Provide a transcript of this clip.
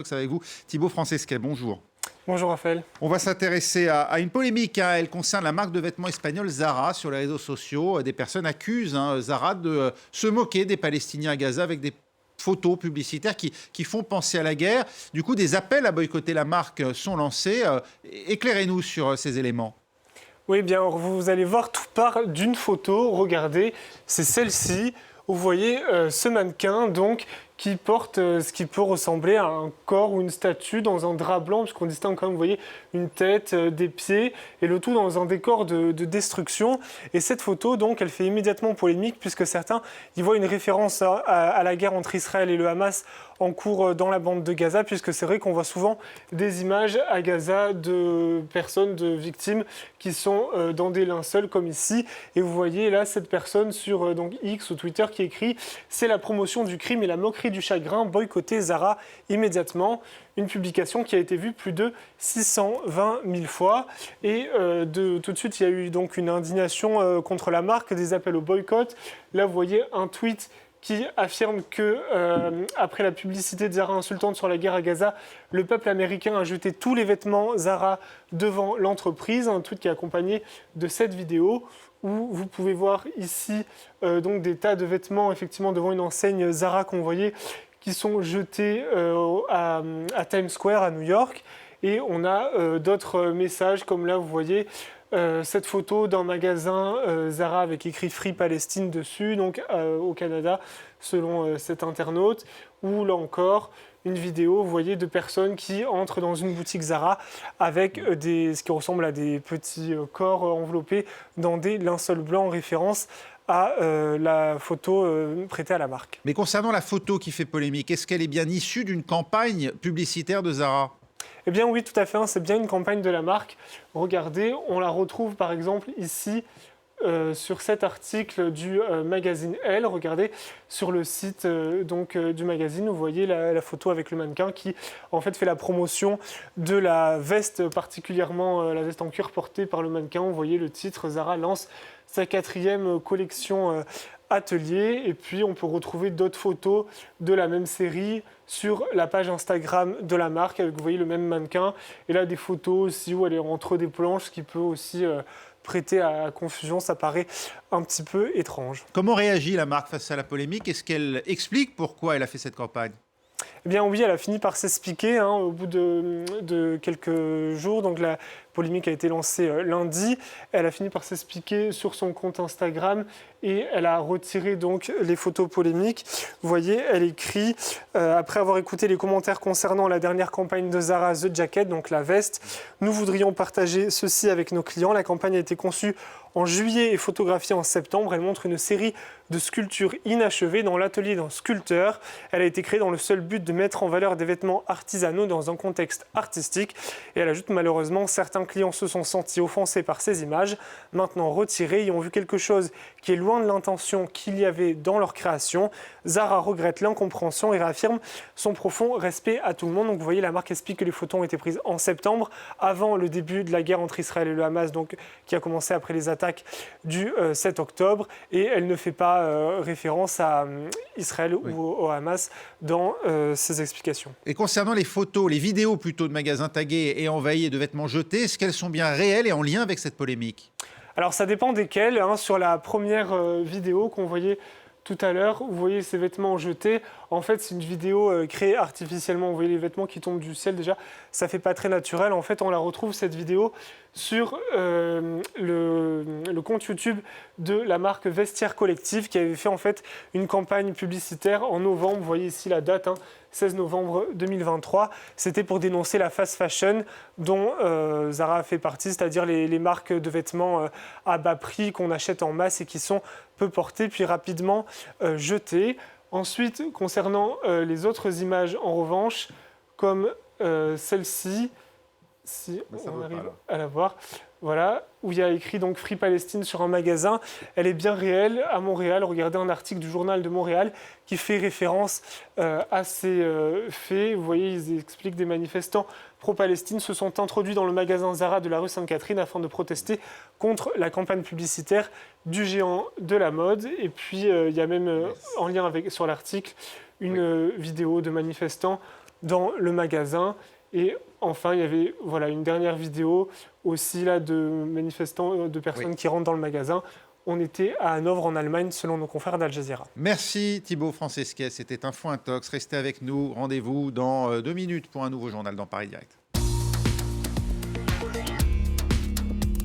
C'est avec vous, Thibaut Francesquet, bonjour. Bonjour Raphaël. On va s'intéresser à une polémique. Elle concerne la marque de vêtements espagnole Zara sur les réseaux sociaux. Des personnes accusent Zara de se moquer des Palestiniens à Gaza avec des photos publicitaires qui font penser à la guerre. Du coup, des appels à boycotter la marque sont lancés. Éclairez-nous sur ces éléments. Oui, bien, vous allez voir, tout part d'une photo. Regardez, c'est celle-ci. Vous voyez ce mannequin donc qui porte ce qui peut ressembler à un corps ou une statue dans un drap blanc, puisqu'on distingue quand même, vous voyez, une tête, des pieds, et le tout dans un décor de destruction. Et cette photo, donc, elle fait immédiatement polémique, puisque certains y voient une référence à la guerre entre Israël et le Hamas en cours dans la bande de Gaza, puisque c'est vrai qu'on voit souvent des images à Gaza de personnes, de victimes qui sont dans des linceuls comme ici. Et vous voyez là cette personne sur donc X ou Twitter qui écrit « C'est la promotion du crime et la moquerie du chagrin, boycottez Zara immédiatement ». Une publication qui a été vue plus de 620 000 fois. Et tout de suite, il y a eu donc une indignation contre la marque, des appels au boycott. Là, vous voyez un tweet qui affirme que, après la publicité de Zara insultante sur la guerre à Gaza, le peuple américain a jeté tous les vêtements Zara devant l'entreprise. Un tweet qui est accompagné de cette vidéo où vous pouvez voir ici donc des tas de vêtements effectivement devant une enseigne Zara qu'on voyait, qui sont jetés à Times Square à New York. Et on a d'autres messages comme là, vous voyez, cette photo d'un magasin Zara avec écrit Free Palestine dessus, donc au Canada, selon cet internaute, ou là encore une vidéo, vous voyez, de personnes qui entrent dans une boutique Zara avec ce qui ressemble à des petits corps enveloppés dans des linceuls blancs en référence à la photo prêtée à la marque. Mais concernant la photo qui fait polémique, est-ce qu'elle est bien issue d'une campagne publicitaire de Zara ? Eh bien oui, tout à fait, hein, c'est bien une campagne de la marque. Regardez, on la retrouve par exemple ici sur cet article du magazine Elle. Regardez, sur le site du magazine, vous voyez la photo avec le mannequin qui en fait la promotion de la veste, particulièrement la veste en cuir portée par le mannequin. Vous voyez le titre, Zara lance sa 4e collection atelier, et puis on peut retrouver d'autres photos de la même série sur la page Instagram de la marque avec, vous voyez, le même mannequin, et là des photos aussi où elle est entre des planches, ce qui peut aussi prêter à confusion. Ça paraît un petit peu étrange. Comment réagit la marque face à la polémique? Est-ce qu'elle explique pourquoi elle a fait cette campagne? Eh bien oui, elle a fini par s'expliquer au bout de quelques jours. Donc la polémique a été lancée lundi. Elle a fini par s'expliquer sur son compte Instagram et elle a retiré donc les photos polémiques. Vous voyez, elle écrit après avoir écouté les commentaires concernant la dernière campagne de Zara, The Jacket, donc la veste, nous voudrions partager ceci avec nos clients. La campagne a été conçue en juillet et photographiée en septembre. Elle montre une série de sculptures inachevées dans l'atelier d'un sculpteur. Elle a été créée dans le seul but de mettre en valeur des vêtements artisanaux dans un contexte artistique. Et elle ajoute, malheureusement, certains clients se sont sentis offensés par ces images, maintenant retirées, et ont vu quelque chose qui est loin de l'intention qu'il y avait dans leur création. Zara regrette l'incompréhension et réaffirme son profond respect à tout le monde. Donc vous voyez, la marque explique que les photos ont été prises en septembre, avant le début de la guerre entre Israël et le Hamas, donc, qui a commencé après les attaques du 7 octobre. Et elle ne fait pas référence à Israël ou au Hamas dans ses explications. Et concernant les photos, les vidéos plutôt de magasins tagués et envahis et de vêtements jetés, est-ce qu'elles sont bien réelles et en lien avec cette polémique? Alors ça dépend desquelles. Sur la première vidéo qu'on voyait tout à l'heure, vous voyez ces vêtements jetés. En fait, c'est une vidéo créée artificiellement. Vous voyez les vêtements qui tombent du ciel déjà. Ça fait pas très naturel. En fait, on la retrouve, cette vidéo, sur le compte YouTube de la marque Vestiaire Collective, qui avait fait en fait une campagne publicitaire en novembre. Vous voyez ici la date, 16 novembre 2023. C'était pour dénoncer la fast fashion dont Zara fait partie, c'est-à-dire les marques de vêtements à bas prix qu'on achète en masse et qui sont peu portées puis rapidement jetées. Ensuite, concernant les autres images, en revanche, comme celle-ci, si on arrive à la voir, voilà, où il y a écrit donc Free Palestine sur un magasin. Elle est bien réelle à Montréal. Regardez un article du Journal de Montréal qui fait référence à ces faits. Vous voyez, ils expliquent des manifestants pro-Palestine se sont introduits dans le magasin Zara de la rue Sainte-Catherine afin de protester contre la campagne publicitaire du géant de la mode. Et puis, il y a même, en lien avec, sur l'article, une vidéo de manifestants dans le magasin. Et enfin, il y avait une dernière vidéo aussi là, de manifestants, de personnes qui rentrent dans le magasin. On était à Hanovre en Allemagne, selon nos confrères d'Al Jazeera. Merci Thibaut Francesquet, c'était Info Intox. Restez avec nous, rendez-vous dans 2 minutes pour un nouveau journal dans Paris Direct.